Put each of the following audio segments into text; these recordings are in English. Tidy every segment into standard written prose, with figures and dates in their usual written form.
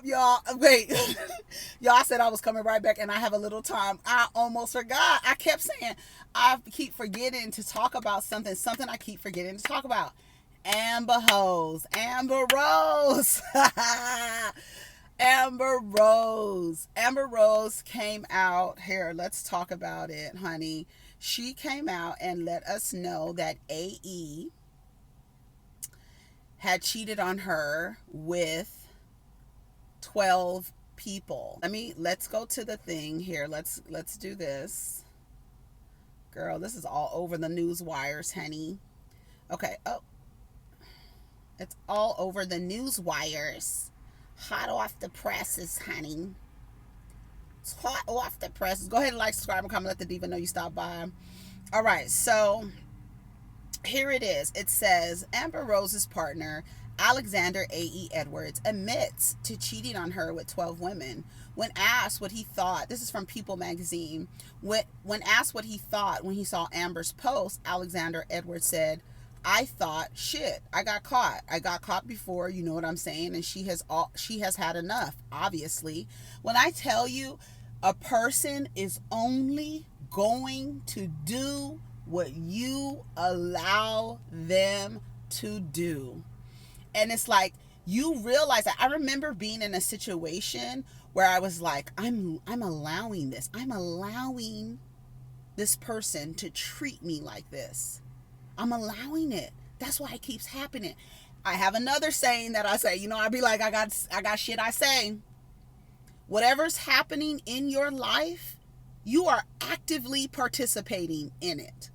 up, y'all. Wait. Y'all said I was coming right back, and I have a little time. I almost forgot. I kept saying I keep forgetting to talk about something. Something I keep forgetting to talk about. Amber Rose. Amber Rose. Amber Rose. Amber Rose came out. Here, let's talk about it, honey. She came out and let us know that AE had cheated on her with 12 people. Let's go to the thing here. Let's do this. Girl, this is all over the news wires, honey. Okay. Oh. It's all over the news wires. Hot off the presses, honey. It's hot off the presses. Go ahead and like, subscribe, and comment. Let the diva know you stopped by. All right, so here it is. It says Amber Rose's partner, Alexander A.E. Edwards, admits to cheating on her with 12 women. When asked what he thought, this is from People magazine, when asked what he thought when he saw Amber's post, Alexander Edwards said, I thought, shit, I got caught. I got caught before, you know what I'm saying? And she has had enough, obviously. When I tell you a person is only going to do what you allow them to do. And it's like, you realize that. I remember being in a situation where I was like, I'm allowing this. I'm allowing this person to treat me like this. I'm allowing it. That's why it keeps happening. I have another saying that I say, I'd be like, I got shit I say. Whatever's happening in your life, you are actively participating in it.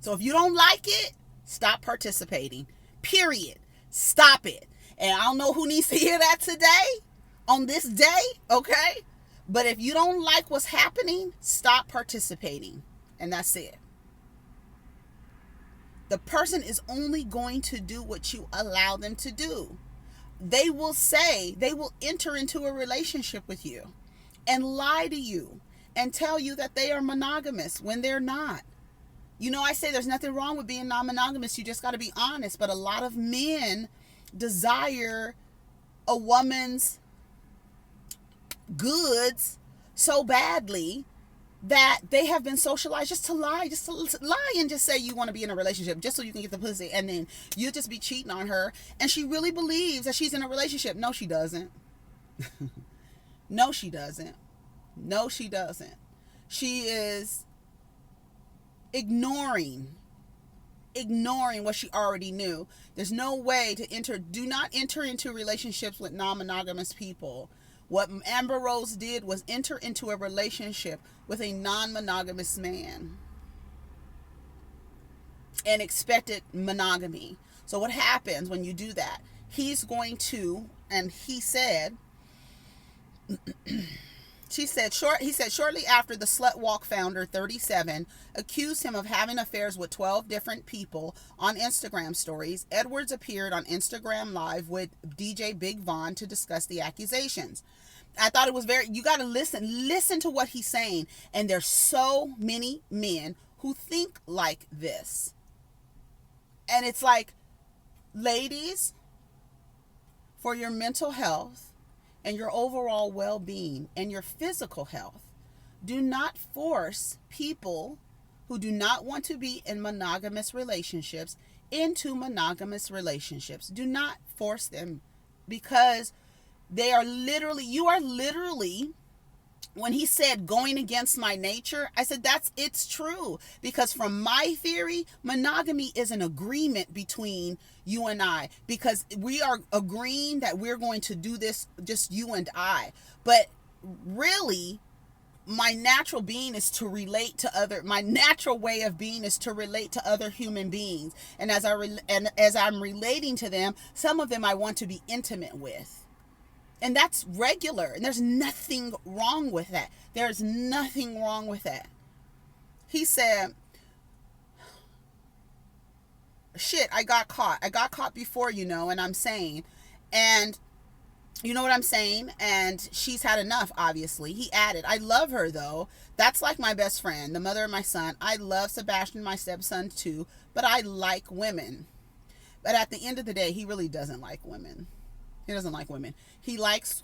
So if you don't like it, stop participating. Period. Stop it. And I don't know who needs to hear that today, on this day, okay? But if you don't like what's happening, stop participating. And that's it. The person is only going to do what you allow them to do. They will enter into a relationship with you and lie to you and tell you that they are monogamous when they're not. I say there's nothing wrong with being non-monogamous. You just got to be honest. But a lot of men desire a woman's goods so badly that they have been socialized just to lie and just say you want to be in a relationship just so you can get the pussy, and then you just be cheating on her, and she really believes that she's in a relationship. No, she doesn't. No, she doesn't. No, she doesn't. She is ignoring what she already knew. There's no way to do not enter into relationships with non-monogamous people. What Amber Rose did was enter into a relationship with a non-monogamous man and expected monogamy. So what happens when you do that? He said, shortly after the Slut Walk founder, 37, accused him of having affairs with 12 different people on Instagram stories, Edwards appeared on Instagram Live with DJ Big Von to discuss the accusations. I thought it was you got to listen to what he's saying. And there's so many men who think like this. And it's like, ladies, for your mental health and your overall well-being and your physical health, do not force people who do not want to be in monogamous relationships into monogamous relationships. Do not force them, because you are literally, when he said going against my nature, I said it's true. Because from my theory, monogamy is an agreement between you and I, because we are agreeing that we're going to do this, just you and I. But really, my natural being is to relate to my natural way of being is to relate to other human beings. And as I'm relating to them, some of them I want to be intimate with. And that's regular. And there's nothing wrong with that. There's nothing wrong with that. He said, shit, I got caught. I got caught before, and I'm saying. And you know what I'm saying? And she's had enough, obviously. He added, I love her, though. That's like my best friend, the mother of my son. I love Sebastian, my stepson, too. But I like women. But at the end of the day, he really doesn't like women. He doesn't like women. He likes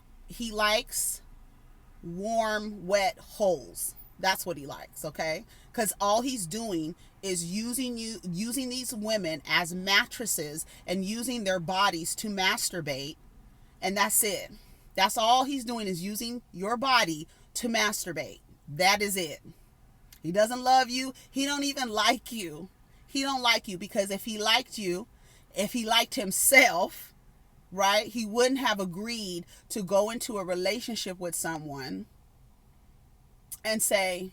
warm, wet holes. That's what he likes, okay? Because all he's doing is using these women as mattresses and using their bodies to masturbate, and that's it. That's all he's doing, is using your body to masturbate. That is it. He doesn't love you. He don't even like you. He don't like you, because if he liked you, if he liked himself, right, he wouldn't have agreed to go into a relationship with someone and say,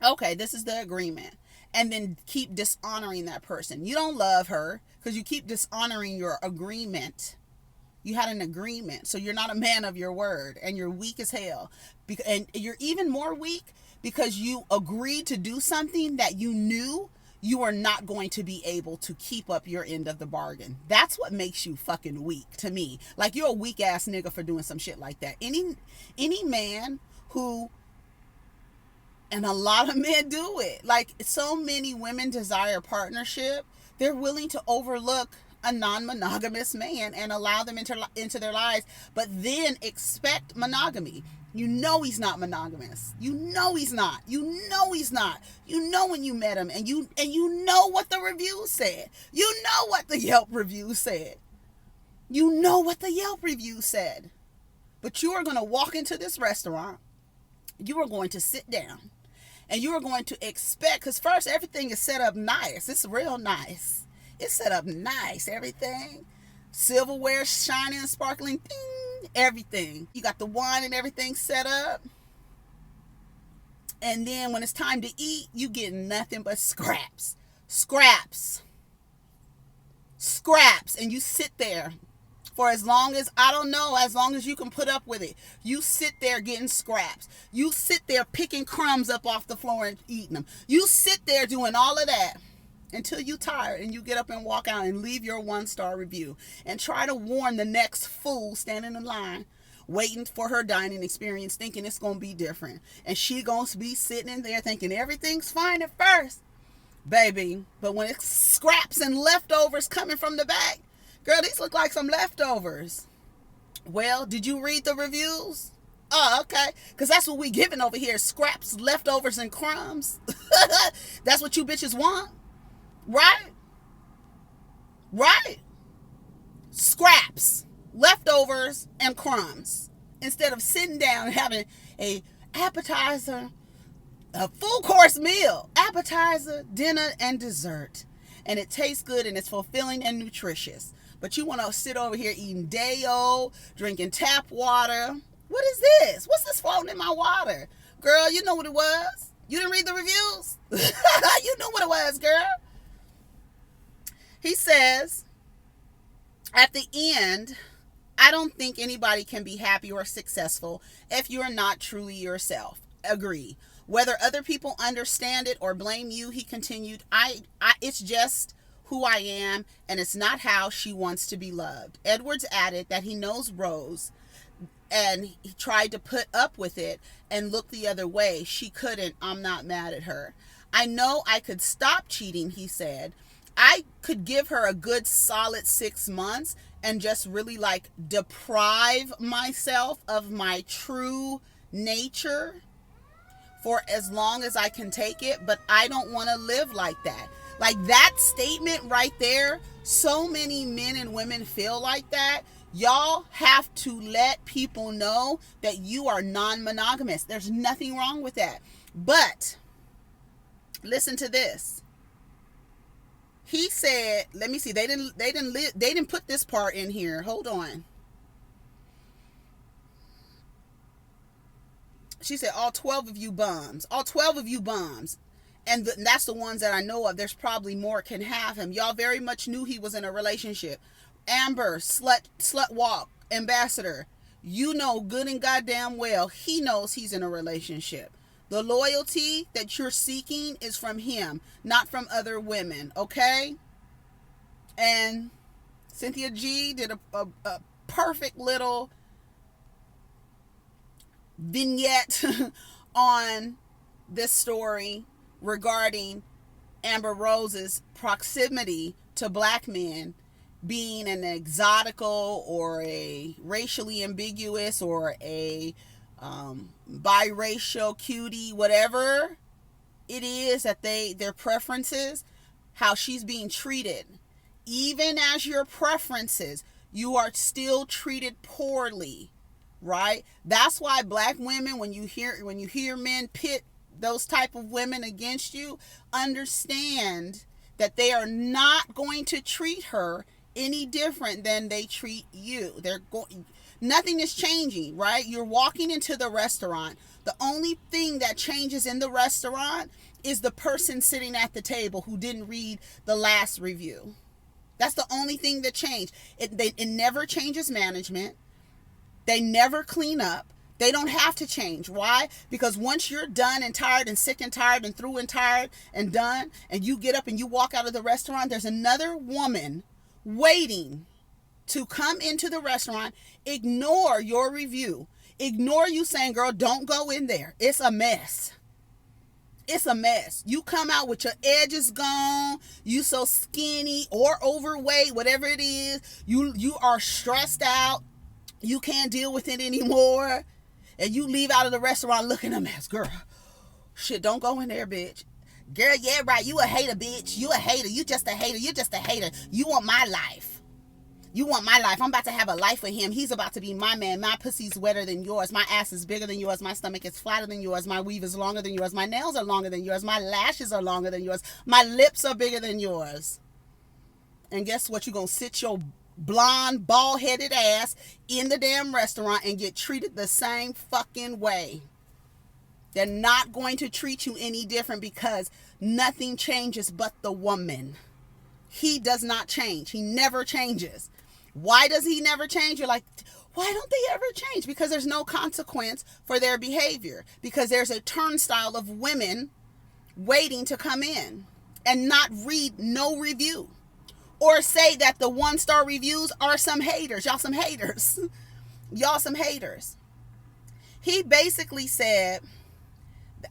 okay, this is the agreement, and then keep dishonoring that person. You don't love her because you keep dishonoring your agreement. You had an agreement, so you're not a man of your word, and you're weak as hell. And you're even more weak because you agreed to do something that you knew you are not going to be able to keep up your end of the bargain. That's what makes you fucking weak to me. Like, you're a weak ass nigga for doing some shit like that. Any man who, and a lot of men do it. Like, so many women desire partnership. They're willing to overlook a non-monogamous man and allow them into their lives, but then expect monogamy. You know he's not monogamous. You know he's not. You know he's not. You know when you met him, and you know what the reviews said. You know what the Yelp reviews said. You know what the Yelp reviews said. But you are going to walk into this restaurant. You are going to sit down, and you are going to expect, because first, everything is set up nice. It's real nice. It's set up nice. Everything. Silverware shining and sparkling. Ding, everything. You got the wine and everything set up. And then when it's time to eat, you get nothing but scraps. Scraps. Scraps. And you sit there for as long as, I don't know, as long as you can put up with it. You sit there getting scraps. You sit there picking crumbs up off the floor and eating them. You sit there doing all of that until you tired and you get up and walk out and leave your 1-star review and try to warn the next fool standing in line waiting for her dining experience, thinking it's going to be different. And she going to be sitting in there thinking everything's fine at first, baby. But when it's scraps and leftovers coming from the back, girl, these look like some leftovers. Well, did you read the reviews? Oh, okay. Because that's what we giving over here. Scraps, leftovers, and crumbs. That's what you bitches want. Right? Right? Scraps, leftovers, and crumbs. Instead of sitting down and having a appetizer, a full course meal, appetizer, dinner, and dessert. And it tastes good and it's fulfilling and nutritious. But you want to sit over here eating day-o, drinking tap water. What is this? What's this floating in my water? Girl, you know what it was. You didn't read the reviews? You knew what it was, girl. He says, at the end, I don't think anybody can be happy or successful if you're not truly yourself. Agree. Whether other people understand it or blame you, he continued, it's just who I am, and it's not how she wants to be loved. Edwards added that he knows Rose, and he tried to put up with it and look the other way. She couldn't. I'm not mad at her. I know I could stop cheating, he said. I could give her a good solid 6 months and just really like deprive myself of my true nature for as long as I can take it, but I don't want to live like that. Like that statement right there, so many men and women feel like that. Y'all have to let people know that you are non-monogamous. There's nothing wrong with that. But listen to this. He said, let me see. They didn't put this part in here. Hold on. She said, all 12 of you bums. All 12 of you bums. And that's the ones that I know of. There's probably more can have him. Y'all very much knew he was in a relationship. Amber, slut walk, ambassador. You know good and goddamn well he knows he's in a relationship. The loyalty that you're seeking is from him, not from other women, okay? And Cynthia G did a perfect little vignette on this story regarding Amber Rose's proximity to black men being an exotical or a racially ambiguous or a biracial cutie, whatever it is that their preferences, how she's being treated. Even as your preferences, you are still treated poorly, right? That's why black women, when you hear men pit those type of women against you, understand that they are not going to treat her any different than they treat you. Nothing is changing, right? You're walking into the restaurant. The only thing that changes in the restaurant is the person sitting at the table who didn't read the last review. That's the only thing that changed. It never changes management. They never clean up. They don't have to change. Why? Because once you're done and tired and sick and tired and through and tired and done, and you get up and you walk out of the restaurant, there's another woman waiting to come into the restaurant, ignore your review, ignore you saying, girl, don't go in there. It's a mess. It's a mess. You come out with your edges gone. You so skinny or overweight, whatever it is. You are stressed out. You can't deal with it anymore. And you leave out of the restaurant looking a mess. Girl, shit, don't go in there, bitch. Girl, yeah, right. You a hater, bitch. You a hater. You just a hater. You just a hater. You want my life. You want my life. I'm about to have a life with him. He's about to be my man. My pussy's wetter than yours. My ass is bigger than yours. My stomach is flatter than yours. My weave is longer than yours. My nails are longer than yours. My lashes are longer than yours. My lips are bigger than yours. And guess what? You're going to sit your blonde, bald-headed ass in the damn restaurant and get treated the same fucking way. They're not going to treat you any different because nothing changes but the woman. He does not change. He never changes. Why does he never change? You're like, why don't they ever change? Because there's no consequence for their behavior. Because there's a turnstile of women waiting to come in and not read no review. Or say that the 1-star reviews are some haters. Y'all some haters. Y'all some haters. He basically said,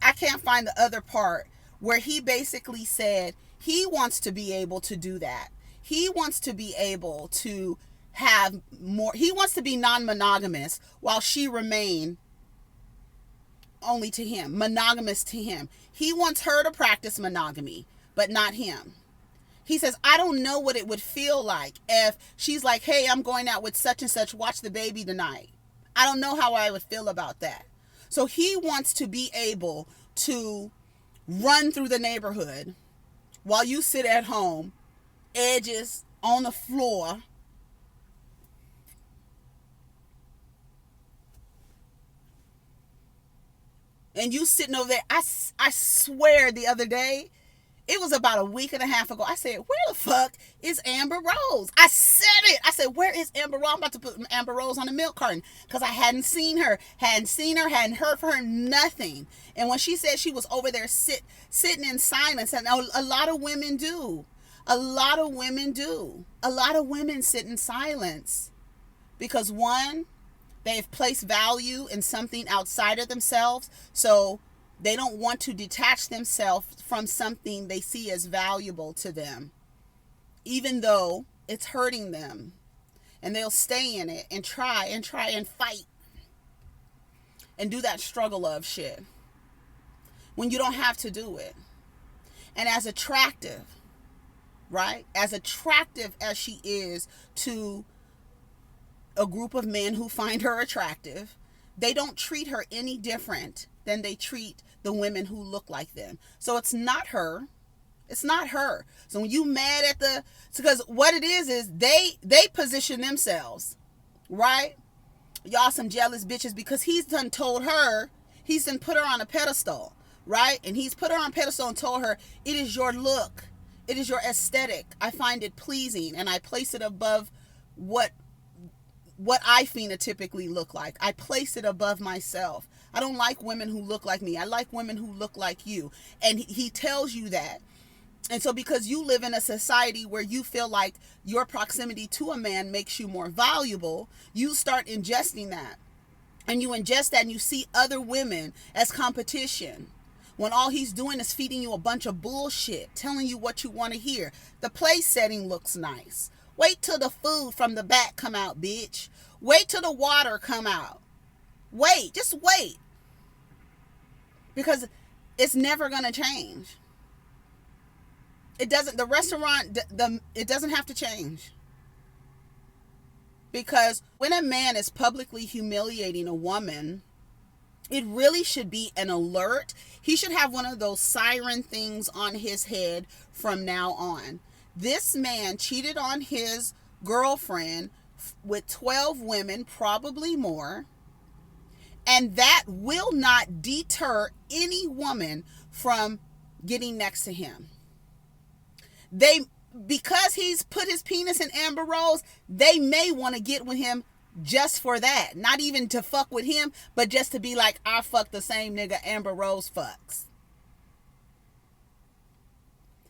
I can't find the other part, where he basically said he wants to be able to do that. He wants to be able to have more. He wants to be non-monogamous while she remain only to him, monogamous to him. He wants her to practice monogamy, but not him. He says, I don't know what it would feel like if she's like, hey, I'm going out with such and such, watch the baby tonight. I don't know how I would feel about that. So he wants to be able to run through the neighborhood while you sit at home, edges on the floor, and you sitting over there. I swear the other day, it was about a week and a half ago, I said, where the fuck is Amber Rose? I said it. I said, where is Amber Rose? I'm about to put Amber Rose on the milk carton because I hadn't seen her, hadn't heard from her, nothing. And when she said she was over there sitting in silence, and a lot of women do. A lot of women do. A lot of women sit in silence because, one, they've placed value in something outside of themselves, so they don't want to detach themselves from something they see as valuable to them, even though it's hurting them. And they'll stay in it and try and fight and do that struggle of shit when you don't have to do it. And as attractive, right? As attractive as she is to a group of men who find her attractive, they don't treat her any different than they treat the women who look like them. So it's not her. It's not her. So when you mad at because what it is they position themselves, right? Y'all some jealous bitches because he's done put her on a pedestal, right? And he's put her on a pedestal and told her, it is your look. It is your aesthetic. I find it pleasing and I place it above what I phenotypically look like. I place it above myself. I don't like women who look like me. I like women who look like you. And he tells you that. And so because you live in a society where you feel like your proximity to a man makes you more valuable, you start ingesting that. And you ingest that and you see other women as competition, when all he's doing is feeding you a bunch of bullshit, telling you what you want to hear. The place setting looks nice. Wait till the food from the back come out, bitch. Wait till the water come out. Wait, just wait. Because it's never going to change. It doesn't, the restaurant, it doesn't have to change. Because when a man is publicly humiliating a woman, it really should be an alert. He should have one of those siren things on his head from now on. This man cheated on his girlfriend with 12 women, probably more. And that will not deter any woman from getting next to him. Because he's put his penis in Amber Rose, they may want to get with him just for that. Not even to fuck with him, but just to be like, I fuck the same nigga Amber Rose fucks.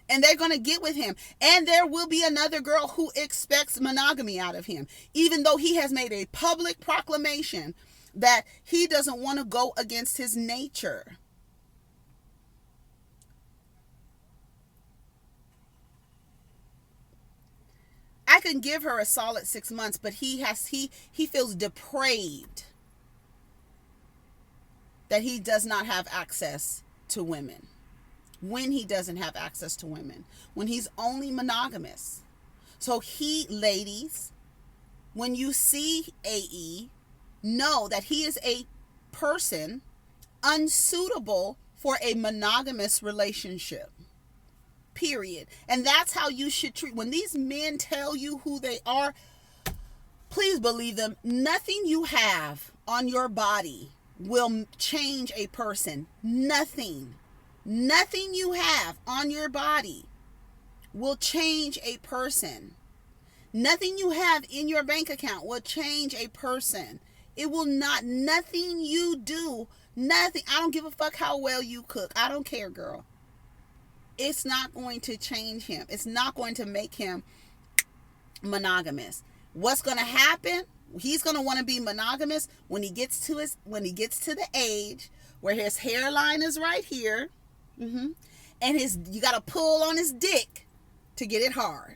And they're going to get with him. And there will be another girl who expects monogamy out of him, even though he has made a public proclamation that he doesn't want to go against his nature. I can give her a solid 6 months, but he feels depraved that he does not have access to women. When he doesn't have access to women, when he's only monogamous. So ladies, when you see AE, know that he is a person unsuitable for a monogamous relationship. Period. And that's how you should treat. When these men tell you who they are, please believe them. Nothing you have on your body will change a person. Nothing. Nothing you have on your body will change a person. Nothing you have in your bank account will change a person. It will not. Nothing you do. Nothing. I don't give a fuck how well you cook. I don't care, girl. It's not going to change him. It's not going to make him monogamous. What's going to happen? He's going to want to be monogamous when he gets to the age where his hairline is right here. And you got to pull on his dick to get it hard.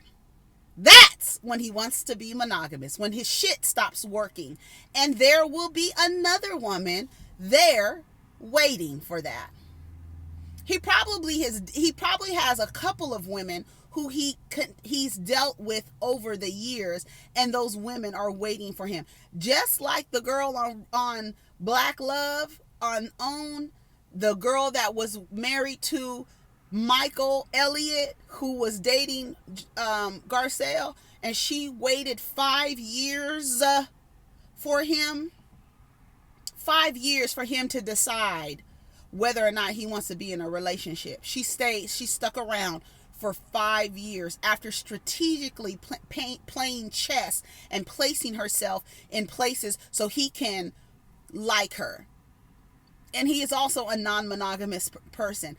That's when he wants to be monogamous, when his shit stops working. And there will be another woman there waiting for that. He probably has a couple of women who he's dealt with over the years, and those women are waiting for him. Just like the girl on Black Love, on OWN, the girl that was married to Michael Elliott, who was dating Garcelle, and she waited 5 years for him. 5 years for him to decide whether or not he wants to be in a relationship. She stuck around for 5 years after strategically playing chess and placing herself in places so he can like her. And he is also a non-monogamous person.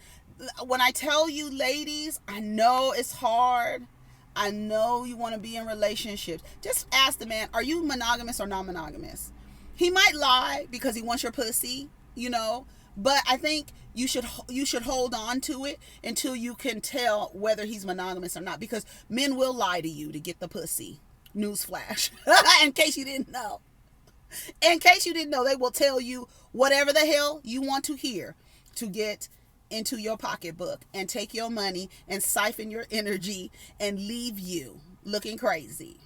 When I tell you, ladies, I know it's hard. I know you want to be in relationships. Just ask the man, are you monogamous or non-monogamous? He might lie because he wants your pussy, but I think you should hold on to it until you can tell whether he's monogamous or not, because men will lie to you to get the pussy. Newsflash. In case you didn't know. In case you didn't know, they will tell you whatever the hell you want to hear to get into your pocketbook and take your money and siphon your energy and leave you looking crazy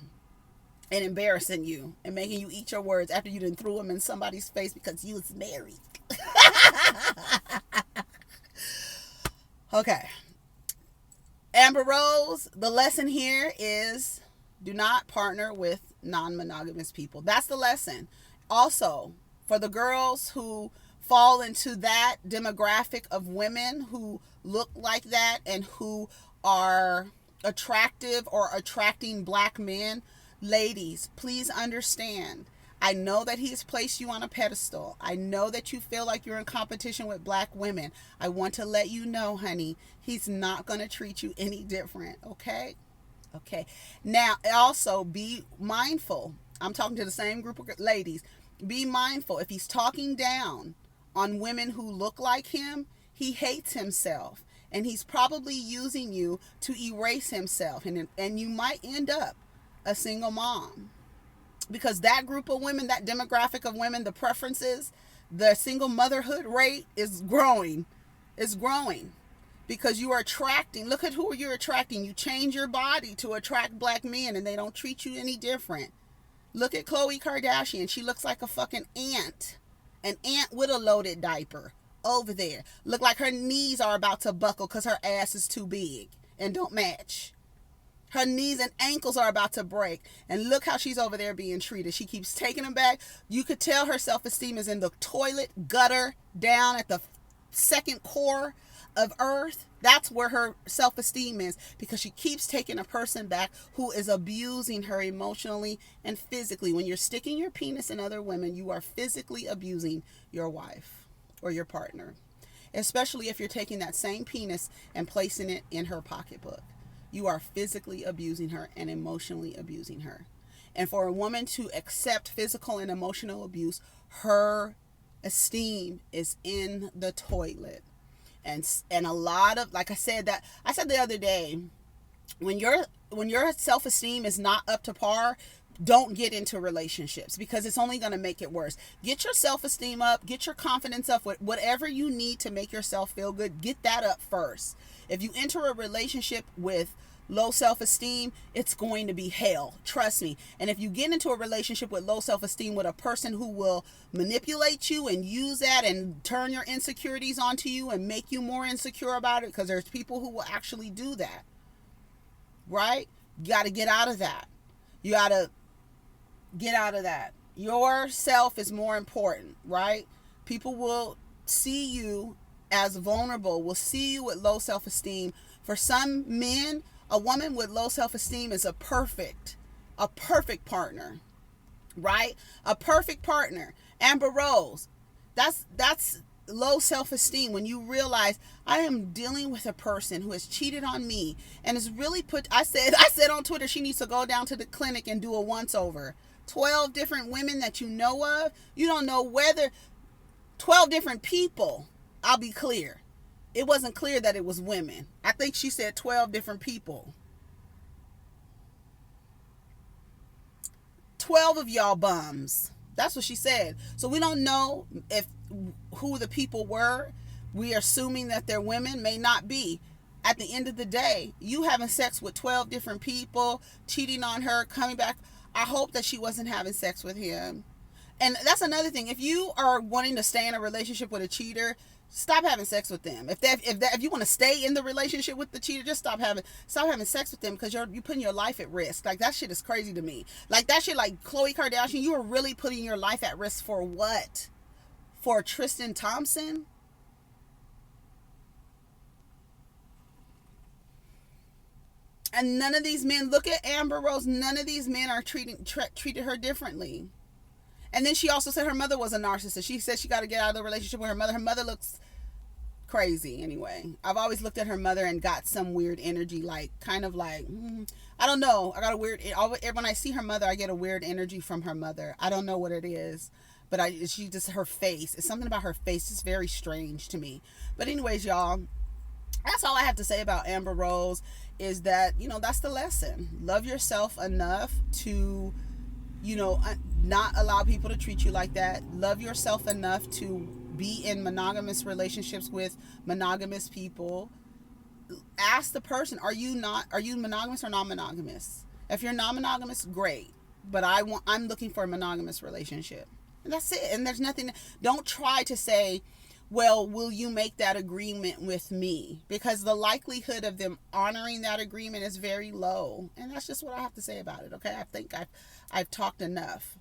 and embarrassing you and making you eat your words after you done threw them in somebody's face because you was married. Okay. Amber Rose, the lesson here is do not partner with non-monogamous people. That's the lesson. Also, for the girls who fall into that demographic of women who look like that and who are attractive or attracting black men, ladies, please understand. I know that he's placed you on a pedestal. I know that you feel like you're in competition with black women. I want to let you know, honey, he's not going to treat you any different, okay? Okay. Now, also be mindful. I'm talking to the same group of ladies. Be mindful. If he's talking down on women who look like him, he hates himself. And he's probably using you to erase himself. And you might end up a single mom. Because that group of women, that demographic of women, the preferences, the single motherhood rate is growing. It's growing. Because you are attracting, look at who you're attracting. You change your body to attract black men and they don't treat you any different. Look at Khloe Kardashian. She looks like a fucking ant. An ant with a loaded diaper over there. Look like her knees are about to buckle because her ass is too big and don't match. Her knees and ankles are about to break. And look how she's over there being treated. She keeps taking them back. You could tell her self-esteem is in the toilet gutter down at the second core of earth. That's where her self-esteem is, because she keeps taking a person back who is abusing her emotionally and physically. When you're sticking your penis in other women, you are physically abusing your wife or your partner, especially if you're taking that same penis and placing it in her pocketbook. You are physically abusing her and emotionally abusing her. And for a woman to accept physical and emotional abuse, her esteem is in the toilet. And a lot of, like I said the other day, when your self-esteem is not up to par, don't get into relationships, because it's only going to make it worse. Get your self-esteem up, get your confidence up, whatever you need to make yourself feel good, get that up first. If you enter a relationship with low self-esteem, it's going to be hell. Trust me. And if you get into a relationship with low self-esteem with a person who will manipulate you and use that and turn your insecurities onto you and make you more insecure about it, because there's people who will actually do that, right? You got to get out of that. You got to get out of that. Yourself is more important, right? People will see you as vulnerable, will see you with low self-esteem. For some men, a woman with low self-esteem is a perfect partner, right? A perfect partner. Amber Rose, that's low self-esteem. When you realize, I am dealing with a person who has cheated on me and has really I said on Twitter, she needs to go down to the clinic and do a once over. 12 different women that you know of. You don't know whether 12 different people. I'll be clear. It wasn't clear that it was women. I think she said 12 different people. 12 of y'all bums. That's what she said. So we don't know who the people were. We are assuming that they're women. May not be. At the end of the day, you having sex with 12 different people, cheating on her, coming back. I hope that she wasn't having sex with him. And that's another thing. If you are wanting to stay in a relationship with a cheater, stop having sex with them. If you want to stay in the relationship with the cheater, just stop having sex with them, because you're putting your life at risk. Like, that shit is crazy to me. Like, that shit, like Khloe Kardashian, you are really putting your life at risk for what? For Tristan Thompson? And none of these men, look at Amber Rose, none of these men are treated her differently. And then she also said her mother was a narcissist. She said she got to get out of the relationship with her mother. Her mother looks crazy anyway. I've always looked at her mother and got some weird energy, like, kind of like, I don't know. I got a weird, when I see her mother, I get a weird energy from her mother. I don't know what it is, but she just, her face, it's something about her face. It's very strange to me. But anyways, y'all, that's all I have to say about Amber Rose, is that, that's the lesson. Love yourself enough to, not allow people to treat you like that. Love yourself enough to be in monogamous relationships with monogamous people. Ask the person, are you monogamous or non-monogamous? If you're non-monogamous, great. But I'm looking for a monogamous relationship. And that's it. And there's nothing, don't try to say, well, will you make that agreement with me? Because the likelihood of them honoring that agreement is very low. And that's just what I have to say about it, okay? I think I've talked enough.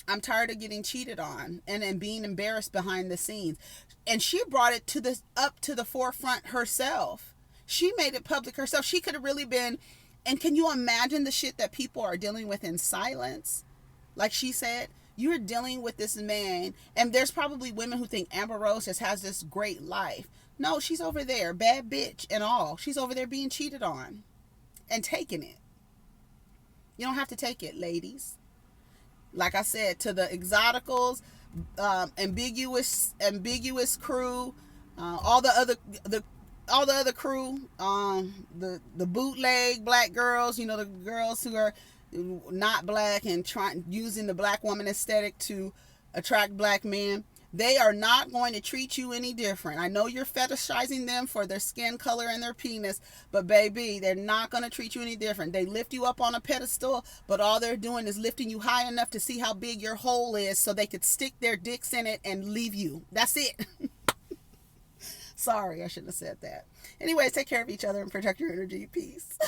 I'm tired of getting cheated on and being embarrassed behind the scenes. And she brought it up to the forefront herself. She made it public herself. She could have really been, and can you imagine the shit that people are dealing with in silence? Like she said, you're dealing with this man, and there's probably women who think Amber Rose just has this great life. No, she's over there, bad bitch and all. She's over there being cheated on and taking it. You don't have to take it, ladies. Like I said, to the exoticals, ambiguous crew, all the all the other crew, the bootleg black girls, you know, the girls who are not black and trying using the black woman aesthetic to attract black men, they are not going to treat you any different. I know you're fetishizing them for their skin color and their penis, but baby, they're not going to treat you any different. They lift you up on a pedestal, but all they're doing is lifting you high enough to see how big your hole is so they could stick their dicks in it and leave you. That's it. Sorry, I shouldn't have said that. Anyways, take care of each other and protect your energy. Peace.